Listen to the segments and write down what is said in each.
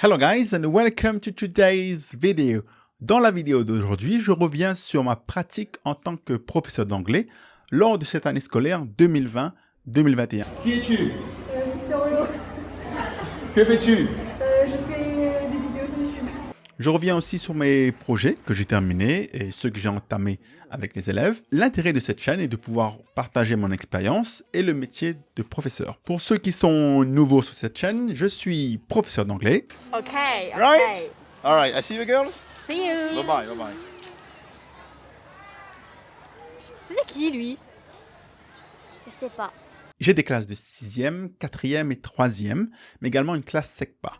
Hello guys and welcome to today's video. Dans la vidéo d'aujourd'hui, je reviens sur ma pratique en tant que professeur d'anglais lors de cette année scolaire 2020-2021. Qui es-tu? Mister Holo. Que fais-tu? Je fais des vidéos sur YouTube. Je reviens aussi sur mes projets que j'ai terminés et ceux que j'ai entamés avec les élèves. L'intérêt de cette chaîne est de pouvoir partager mon expérience et le métier de professeur. Pour ceux qui sont nouveaux sur cette chaîne, je suis professeur d'anglais. Okay, okay. Right? All right, I see you girls. See you. Bye bye, bye bye. C'était qui, lui? Je sais pas. J'ai des classes de 6e, 4e et 3e, mais également une classe SECPA.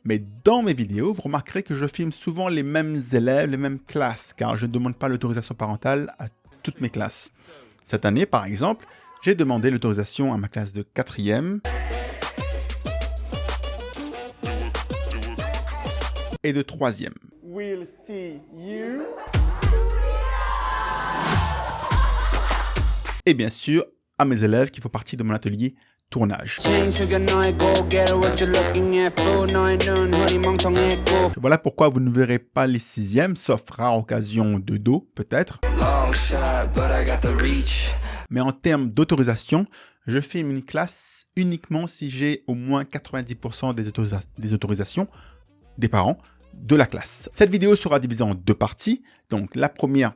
Mais dans mes vidéos, vous remarquerez que je filme souvent les mêmes élèves, les mêmes classes, car je ne demande pas l'autorisation parentale à toutes mes classes. Cette année, par exemple, j'ai demandé l'autorisation à ma classe de 4e et de 3e. We'll see you. Et bien sûr, à mes élèves qui font partie de mon atelier tournage. Voilà pourquoi vous ne verrez pas les 6e, sauf rare occasion de dos, peut-être. Mais en termes d'autorisation, je filme une classe uniquement si j'ai au moins 90% des autorisations des parents de la classe. Cette vidéo sera divisée en deux parties. Donc la première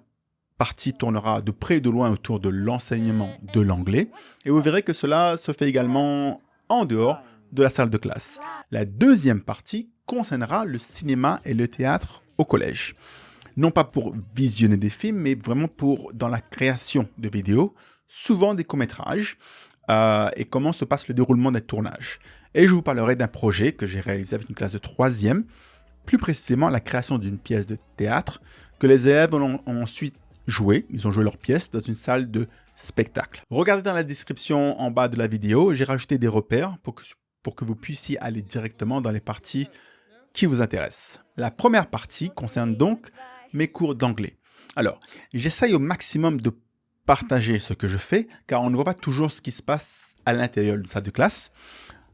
partie tournera de près et de loin autour de l'enseignement de l'anglais. Et vous verrez que cela se fait également en dehors de la salle de classe. La deuxième partie concernera le cinéma et le théâtre au collège. Non pas pour visionner des films, mais vraiment pour dans la création de vidéos, souvent des courts-métrages, et comment se passe le déroulement des tournages. Et je vous parlerai d'un projet que j'ai réalisé avec une classe de 3e, plus précisément la création d'une pièce de théâtre que les élèves ont ensuite joué. Ils ont joué leur pièce dans une salle de spectacle. Regardez dans la description en bas de la vidéo, j'ai rajouté des repères pour que vous puissiez aller directement dans les parties qui vous intéressent. La première partie concerne donc mes cours d'anglais. Alors, j'essaye au maximum de partager ce que je fais, car on ne voit pas toujours ce qui se passe à l'intérieur d'une salle de classe,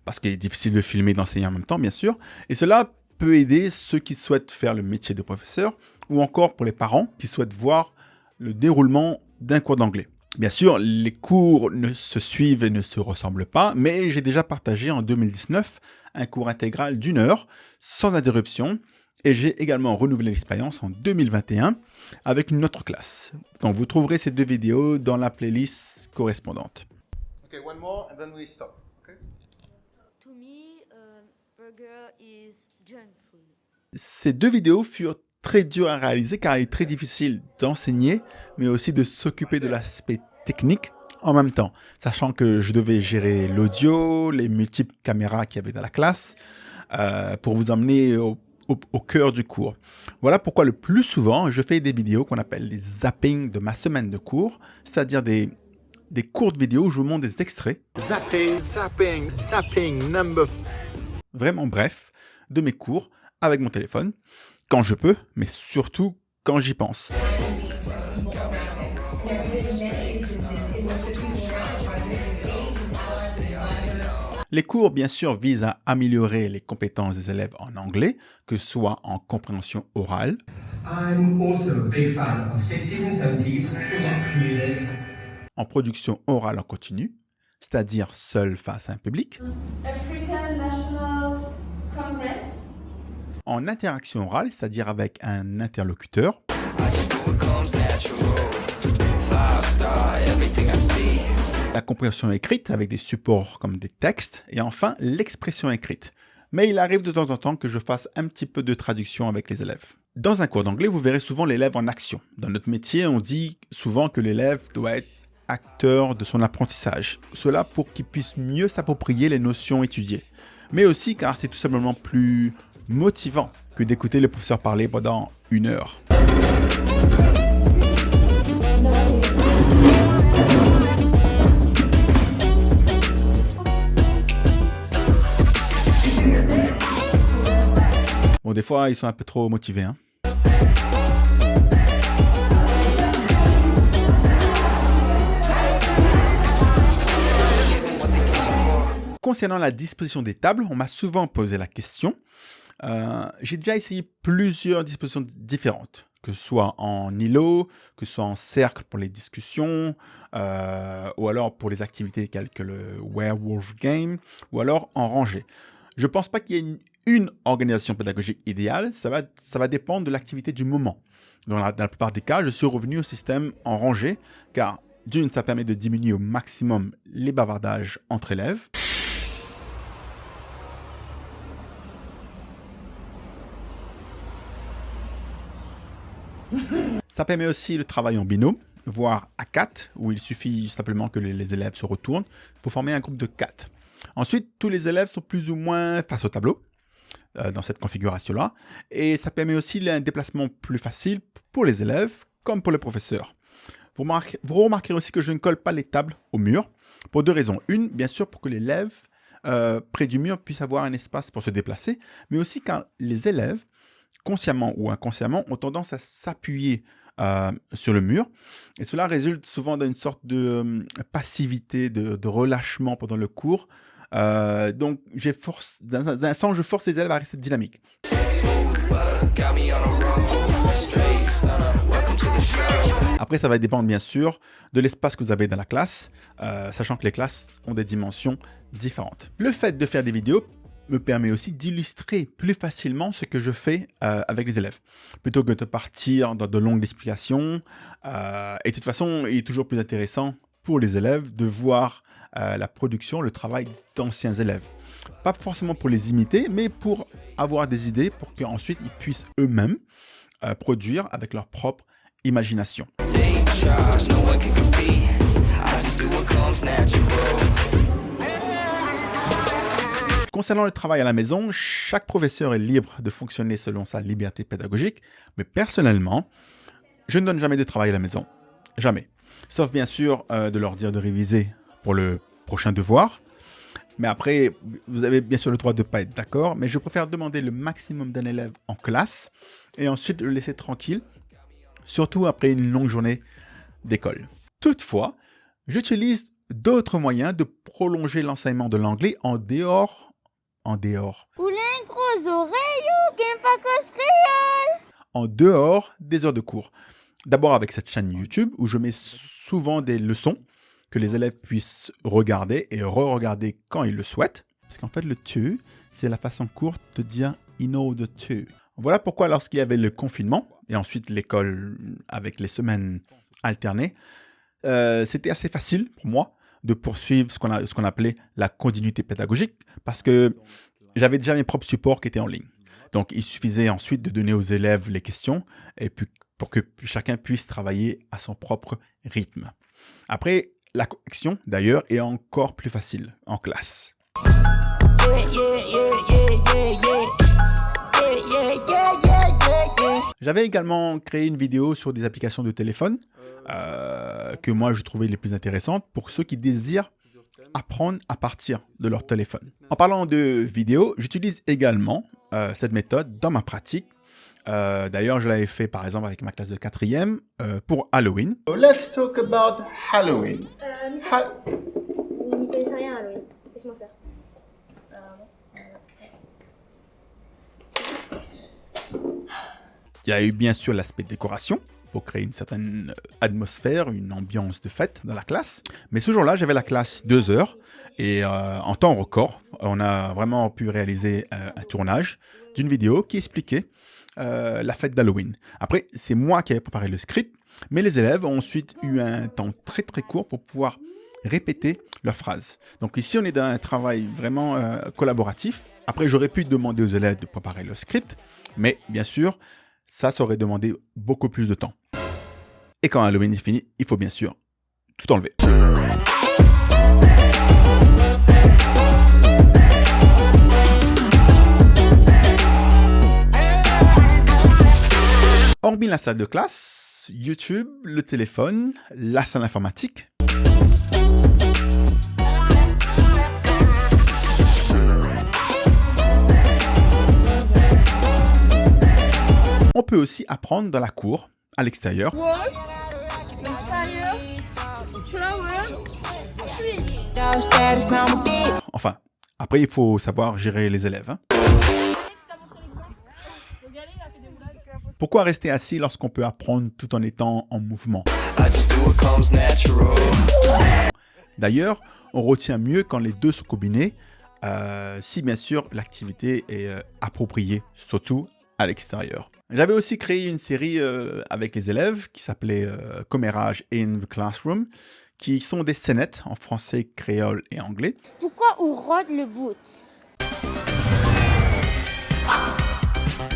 parce qu'il est difficile de filmer et d'enseigner en même temps, bien sûr, et cela peut aider ceux qui souhaitent faire le métier de professeur, ou encore pour les parents qui souhaitent voir le déroulement d'un cours d'anglais. Bien sûr, les cours ne se suivent et ne se ressemblent pas, mais j'ai déjà partagé en 2019 un cours intégral d'1 heure, sans interruption, et j'ai également renouvelé l'expérience en 2021 avec une autre classe. Donc vous trouverez ces deux vidéos dans la playlist correspondante. Okay, one more and then we stop. Okay? To me, burger is junk food. Ces deux vidéos furent très dures à réaliser car il est très difficile d'enseigner, mais aussi de s'occuper de l'aspect technique en même temps, sachant que je devais gérer l'audio, les multiples caméras qu'il y avait dans la classe, pour vous emmener au cœur du cours. Voilà pourquoi le plus souvent, je fais des vidéos qu'on appelle des zappings de ma semaine de cours, c'est-à-dire des courtes vidéos où je vous montre des extraits. Zapping number. Vraiment bref, de mes cours avec mon téléphone, quand je peux, mais surtout quand j'y pense. Les cours, bien sûr, visent à améliorer les compétences des élèves en anglais, que ce soit en compréhension orale, en production orale en continu, c'est-à-dire seul face à un public, African National Congress. en interaction orale, c'est-à-dire avec un interlocuteur, la compréhension écrite avec des supports comme des textes, et enfin l'expression écrite. Mais il arrive de temps en temps que je fasse un petit peu de traduction avec les élèves. Dans un cours d'anglais, vous verrez souvent l'élève en action. Dans notre métier, on dit souvent que l'élève doit être acteur de son apprentissage. Cela pour qu'il puisse mieux s'approprier les notions étudiées. Mais aussi car c'est tout simplement plus motivant que d'écouter le professeur parler pendant 1 heure. Bon, des fois, ils sont un peu trop motivés, hein. Concernant la disposition des tables, on m'a souvent posé la question. J'ai déjà essayé plusieurs dispositions différentes, que ce soit en îlot, que ce soit en cercle pour les discussions, ou alors pour les activités telles que le Werewolf Game, ou alors en rangée. Je ne pense pas qu'il y ait une organisation pédagogique idéale, ça va dépendre de l'activité du moment. Dans la plupart des cas, je suis revenu au système en rangée, car d'une, ça permet de diminuer au maximum les bavardages entre élèves. Ça permet aussi le travail en binôme, voire à 4, où il suffit simplement que les élèves se retournent pour former un groupe de 4. Ensuite, tous les élèves sont plus ou moins face au tableau, dans cette configuration-là, et ça permet aussi un déplacement plus facile pour les élèves comme pour les professeurs. Vous remarquerez aussi que je ne colle pas les tables au mur, pour deux raisons. Une, bien sûr, pour que l'élève près du mur puisse avoir un espace pour se déplacer, mais aussi car les élèves, consciemment ou inconsciemment, ont tendance à s'appuyer sur le mur, et cela résulte souvent d'une sorte de passivité, de relâchement pendant le cours. Donc, dans un sens, je force les élèves à rester dynamiques. Après, ça va dépendre bien sûr de l'espace que vous avez dans la classe, sachant que les classes ont des dimensions différentes. Le fait de faire des vidéos me permet aussi d'illustrer plus facilement ce que je fais avec les élèves, plutôt que de partir dans de longues explications. Et de toute façon, il est toujours plus intéressant pour les élèves de voir la production, le travail d'anciens élèves. Pas forcément pour les imiter, mais pour avoir des idées, pour qu'ensuite ils puissent eux-mêmes produire avec leur propre imagination. Concernant le travail à la maison, chaque professeur est libre de fonctionner selon sa liberté pédagogique, mais personnellement, je ne donne jamais de travail à la maison. Jamais. Sauf bien sûr de leur dire de réviser pour le prochain devoir. Mais après, vous avez bien sûr le droit de ne pas être d'accord, mais je préfère demander le maximum d'un élève en classe et ensuite le laisser tranquille, surtout après une longue journée d'école. Toutefois, j'utilise d'autres moyens de prolonger l'enseignement de l'anglais en dehors. En dehors des heures de cours. D'abord avec cette chaîne YouTube où je mets souvent des leçons que les élèves puissent regarder et re-regarder quand ils le souhaitent. Parce qu'en fait, le to, c'est la façon courte de dire in order to. Voilà pourquoi lorsqu'il y avait le confinement et ensuite l'école avec les semaines alternées, c'était assez facile pour moi de poursuivre ce qu'on appelait la continuité pédagogique parce que j'avais déjà mes propres supports qui étaient en ligne. Donc, il suffisait ensuite de donner aux élèves les questions et puis pour que chacun puisse travailler à son propre rythme. Après, la correction, d'ailleurs, est encore plus facile en classe. J'avais également créé une vidéo sur des applications de téléphone que moi je trouvais les plus intéressantes pour ceux qui désirent apprendre à partir de leur téléphone. En parlant de vidéo, j'utilise également cette méthode dans ma pratique. D'ailleurs, je l'avais fait par exemple avec ma classe de 4e pour Halloween. So let's talk about Halloween. Vous n'y connaissez rien à Halloween. Laisse-moi faire. Il y a eu bien sûr l'aspect décoration pour créer une certaine atmosphère, une ambiance de fête dans la classe. Mais ce jour-là, j'avais la classe 2 heures et en temps record, on a vraiment pu réaliser un tournage d'une vidéo qui expliquait la fête d'Halloween. Après, c'est moi qui avais préparé le script, mais les élèves ont ensuite eu un temps très très court pour pouvoir répéter leurs phrases. Donc ici, on est dans un travail vraiment collaboratif. Après, j'aurais pu demander aux élèves de préparer le script, mais bien sûr, ça aurait demandé beaucoup plus de temps. Et quand Halloween est fini, il faut bien sûr tout enlever. Hormis la salle de classe, YouTube, le téléphone, la salle informatique, on peut aussi apprendre dans la cour, à l'extérieur. Enfin, après il faut savoir gérer les élèves. Pourquoi rester assis lorsqu'on peut apprendre tout en étant en mouvement? D'ailleurs, on retient mieux quand les deux sont combinés, si bien sûr l'activité est appropriée, surtout à l'extérieur. J'avais aussi créé une série avec les élèves qui s'appelait Commérage in the Classroom, qui sont des scénettes en français, créole et anglais. Pourquoi on rôde le boot?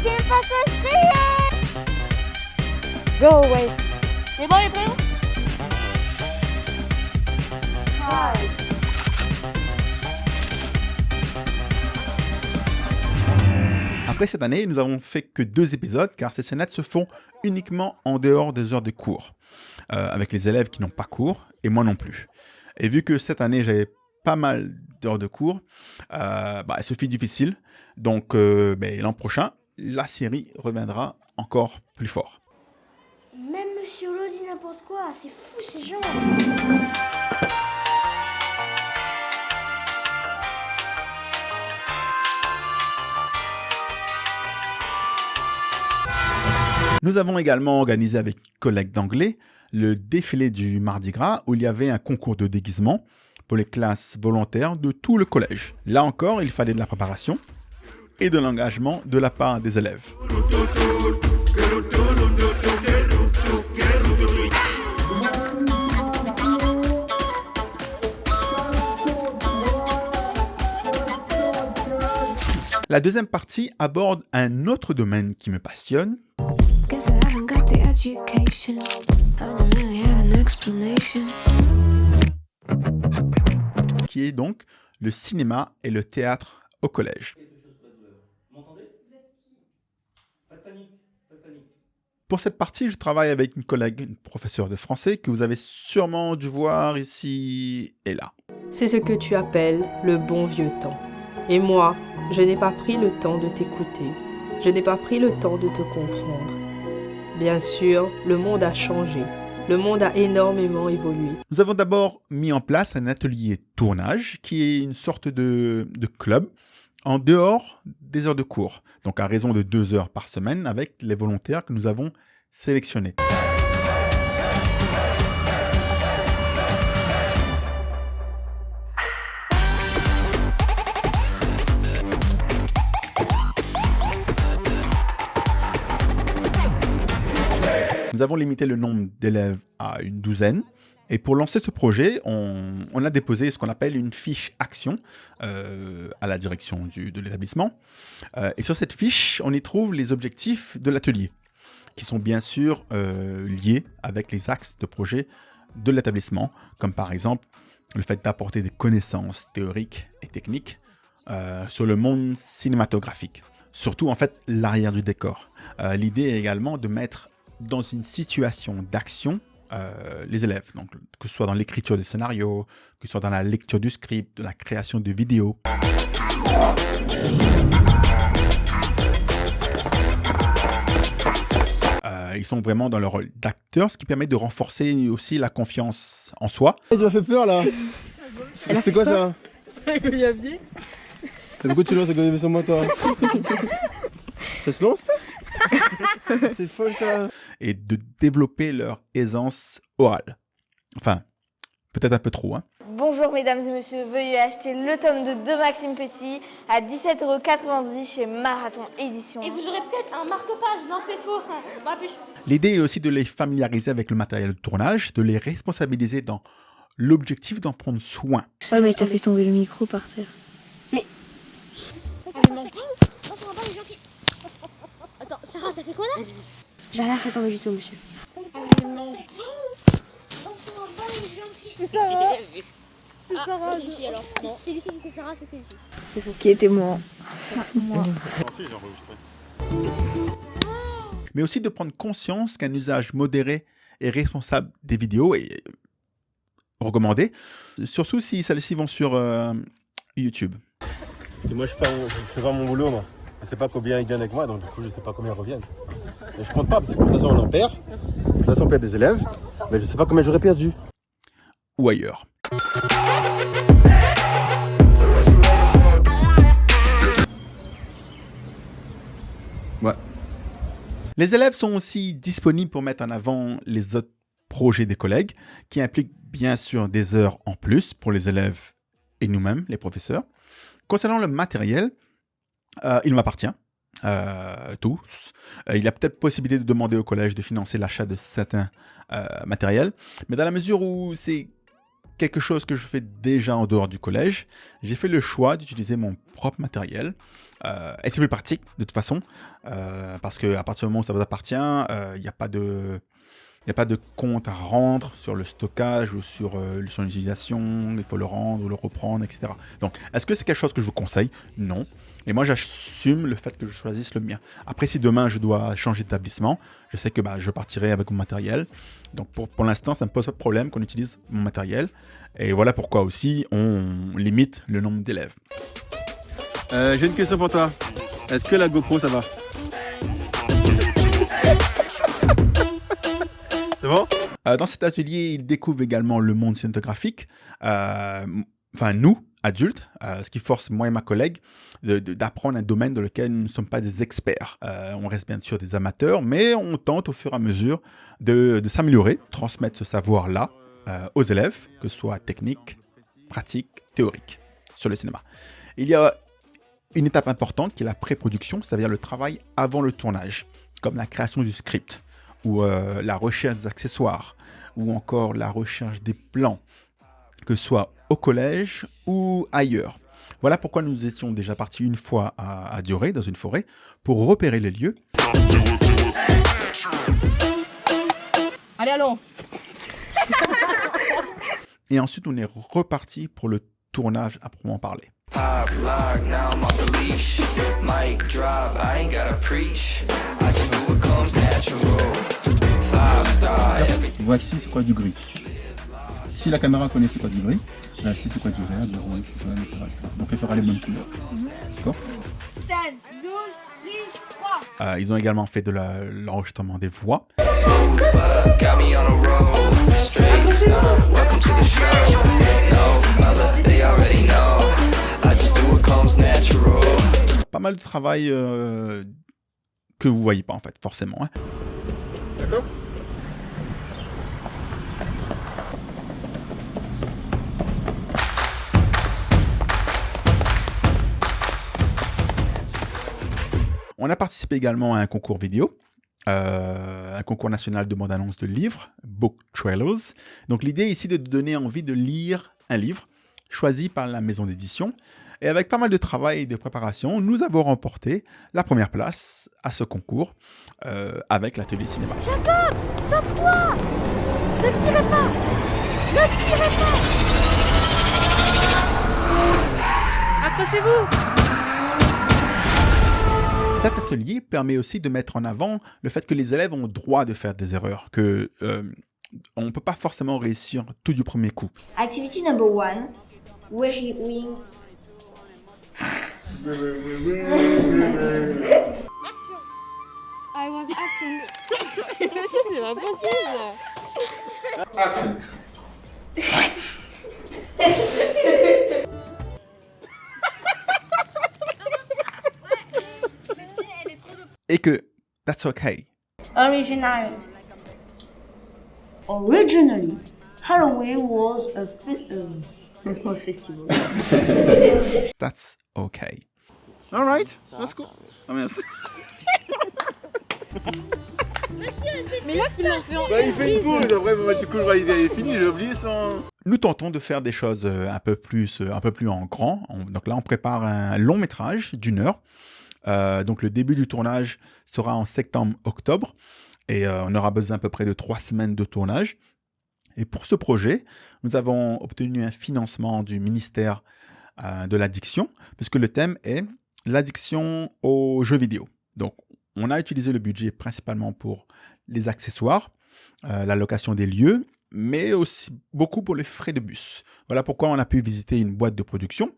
C'est pas ça, je fais. Go away. C'est bon les prénoms? Après cette année, nous avons fait que 2 épisodes car ces scénettes se font uniquement en dehors des heures de cours, avec les élèves qui n'ont pas cours et moi non plus. Et vu que cette année j'avais pas mal d'heures de cours, ce fut difficile. Donc l'an prochain, la série reviendra encore plus fort. Même Monsieur Hulot dit n'importe quoi, c'est fou ces gens. Nous avons également organisé avec collègues d'anglais le défilé du Mardi Gras où il y avait un concours de déguisement pour les classes volontaires de tout le collège. Là encore, il fallait de la préparation et de l'engagement de la part des élèves. La deuxième partie aborde un autre domaine qui me passionne, qui est donc le cinéma et le théâtre au collège. Pour cette partie, je travaille avec une collègue, une professeure de français que vous avez sûrement dû voir ici et là. C'est ce que tu appelles le bon vieux temps. Et moi, je n'ai pas pris le temps de t'écouter. Je n'ai pas pris le temps de te comprendre. Bien sûr, le monde a changé. Le monde a énormément évolué. Nous avons d'abord mis en place un atelier tournage qui est une sorte de club en dehors des heures de cours. Donc à raison de 2 heures par semaine avec les volontaires que nous avons sélectionnés. Nous avons limité le nombre d'élèves à une 12aine. Et pour lancer ce projet, on a déposé ce qu'on appelle une fiche action à la direction de l'établissement. Et sur cette fiche, on y trouve les objectifs de l'atelier, qui sont bien sûr liés avec les axes de projet de l'établissement, comme par exemple le fait d'apporter des connaissances théoriques et techniques sur le monde cinématographique. Surtout en fait l'arrière du décor. L'idée est également de mettre dans une situation d'action les élèves, donc que ce soit dans l'écriture du scénario, que ce soit dans la lecture du script, de la création de vidéos. Ils sont vraiment dans leur rôle d'acteur, ce qui permet de renforcer aussi la confiance en soi. Tu m'as fait peur là. C'était quoi ça? Un goyavier. Pourquoi tu lances un goyavier sur moi toi? Ça se lance? C'est folle ça. Et de développer leur aisance orale. Enfin, peut-être un peu trop, hein. Bonjour mesdames et messieurs, veuillez acheter le tome 2 de Maxime Petit à 17,90 € chez Marathon Édition. Et vous aurez peut-être un marque-page, non c'est faux. L'idée est aussi de les familiariser avec le matériel de tournage, de les responsabiliser dans l'objectif d'en prendre soin. Ouais mais t'as fait tomber le micro par terre. Mais... Attends, Sarah, t'as fait quoi là? J'ai rien fait tomber du tout, monsieur. C'est Sarah. C'est Sarah. C'est Lucie alors. C'est Lucie qui c'est Sarah, c'était Lucie. C'est vous qui était moi. Moi. Mais aussi de prendre conscience qu'un usage modéré et responsable des vidéos est recommandé, surtout si celles-ci vont sur YouTube. Parce que moi je fais pas mon boulot moi. Je sais pas combien ils viennent avec moi, donc du coup je sais pas combien ils reviennent. Mais je compte pas parce que de toute façon on en perd. De toute façon on perd des élèves, mais je sais pas combien j'aurais perdu. Ou ailleurs. Ouais, Les élèves sont aussi disponibles pour mettre en avant les autres projets des collègues, qui impliquent bien sûr des heures en plus pour les élèves et nous-mêmes, les professeurs. Concernant le matériel, il m'appartient. Tous. Il y a peut-être possibilité de demander au collège de financer l'achat de certains matériels, mais dans la mesure où c'est quelque chose que je fais déjà en dehors du collège, j'ai fait le choix d'utiliser mon propre matériel. Et c'est plus pratique de toute façon, parce qu'à partir du moment où ça vous appartient, il n'y a pas de compte à rendre sur le stockage ou sur son utilisation, il faut le rendre ou le reprendre, etc. Donc, est-ce que c'est quelque chose que je vous conseille? Non. Et moi, j'assume le fait que je choisisse le mien. Après, si demain, je dois changer d'établissement, je sais que je partirai avec mon matériel. Donc, pour l'instant, ça ne me pose pas de problème qu'on utilise mon matériel. Et voilà pourquoi aussi, on limite le nombre d'élèves. J'ai une question pour toi. Est-ce que la GoPro, ça va? C'est bon? Dans cet atelier, il découvre également le monde cinématographique. Nous, adultes, ce qui force moi et ma collègue d'apprendre un domaine dans lequel nous ne sommes pas des experts. On reste bien sûr des amateurs, mais on tente au fur et à mesure de s'améliorer, transmettre ce savoir-là aux élèves, que ce soit technique, pratique, théorique, sur le cinéma. Il y a une étape importante qui est la pré-production, c'est-à-dire le travail avant le tournage, comme la création du script, ou la recherche des accessoires, ou encore la recherche des plans, que ce soit au collège ou ailleurs. Voilà pourquoi nous étions déjà partis une fois à Dioré, dans une forêt, pour repérer les lieux. Allez, allons. Et ensuite, on est reparti pour le tournage à proprement parler. Voici c'est quoi du gris. Si la caméra connaît c'est quoi du gris, là c'est quoi du vert, du rouge, c'est quoi, etc. Donc elle fera les bonnes couleurs. D'accord? 7, 12, 10, 3. Ils ont également fait de l'enregistrement des voix. Pas mal de travail que vous voyez pas en fait, forcément. Hein. D'accord? On a participé également à un concours vidéo, un concours national de bande-annonce de livres, Book Trailers. Donc l'idée ici est de donner envie de lire un livre choisi par la maison d'édition. Et avec pas mal de travail et de préparation, nous avons remporté la première place à ce concours avec l'atelier cinéma. Jacob, sauve-toi! Ne tirez pas! Ne tirez pas! Accrochez-vous. Cet atelier permet aussi de mettre en avant le fait que les élèves ont le droit de faire des erreurs, que on ne peut pas forcément réussir tout du premier coup. Activity number 1, we Action! I was acting. C'est pas possible. Et que that's okay. Originally, Halloween was a festival. That's okay. All right, that's cool. Oh, merci. Mais là, il m'en fait en Il fait une pause, après, du coup, il est fini, j'ai oublié son... Nous tentons de faire des choses un peu plus en grand. Donc là, on prépare un long métrage d'1 heure. Donc le début du tournage sera en septembre-octobre. Et on aura besoin à peu près de 3 semaines de tournage. Et pour ce projet, nous avons obtenu un financement du ministère de l'addiction, puisque le thème est l'addiction aux jeux vidéo. Donc, on a utilisé le budget principalement pour les accessoires, la location des lieux, mais aussi beaucoup pour les frais de bus. Voilà pourquoi on a pu visiter une boîte de production,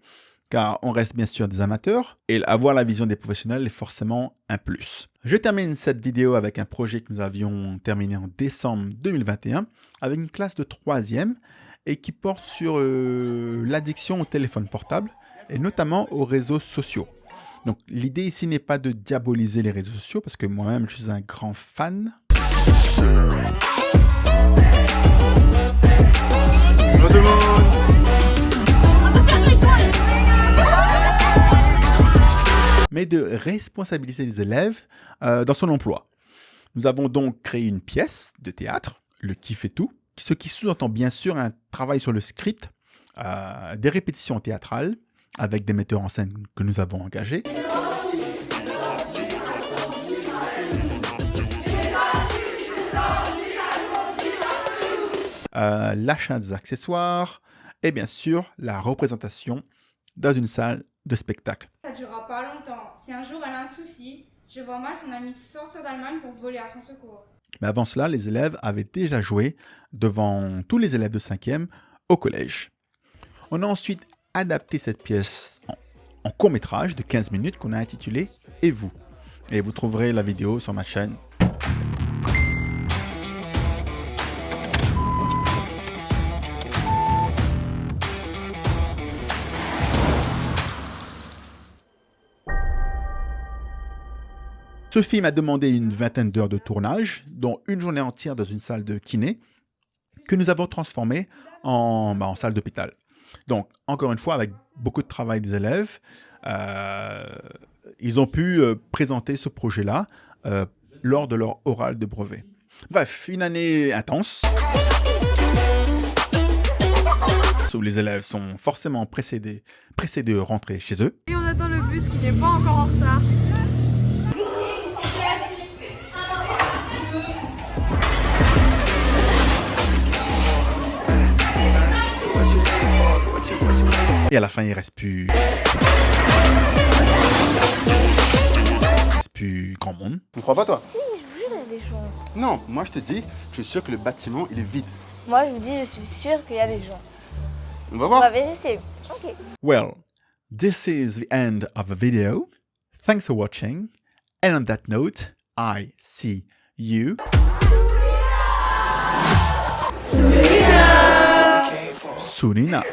car on reste bien sûr des amateurs, et avoir la vision des professionnels est forcément un plus. Je termine cette vidéo avec un projet que nous avions terminé en décembre 2021, avec une classe de 3e, et qui porte sur l'addiction au téléphone portable, et notamment aux réseaux sociaux. Donc l'idée ici n'est pas de diaboliser les réseaux sociaux, parce que moi-même je suis un grand fan. Mais de responsabiliser les élèves dans son emploi. Nous avons donc créé une pièce de théâtre, le qui fait tout, ce qui sous-entend bien sûr un travail sur le script, des répétitions théâtrales avec des metteurs en scène que nous avons engagés. L'achat des accessoires et bien sûr la représentation dans une salle de spectacle. Ça ne durera pas longtemps. Si un jour elle a un souci, je vois mal son ami sortir d'Allemagne pour voler à son secours. Mais avant cela, les élèves avaient déjà joué devant tous les élèves de 5e au collège. On a ensuite adapté cette pièce en court-métrage de 15 minutes qu'on a intitulé « Et vous ?» Et vous trouverez la vidéo sur ma chaîne. Ce film a demandé une vingtaine d'heures de tournage, dont une journée entière dans une salle de kiné, que nous avons transformée en salle d'hôpital. Donc, encore une fois, avec beaucoup de travail des élèves, ils ont pu présenter ce projet-là lors de leur oral de brevet. Bref, une année intense, où les élèves sont forcément pressés de rentrer chez eux. Et on attend le bus qui n'est pas encore en retard. Et à la fin, il ne reste plus grand monde. Tu ne crois pas, toi? Si, je vous jure, il y a des gens. Non, moi je te dis, je suis sûr que le bâtiment il est vide. Moi, je vous dis, je suis sûre qu'il y a des gens. On va On voir. va vérifier. Ok. Well, this is the end of the video. Thanks for watching. And on that note, I see you soon enough.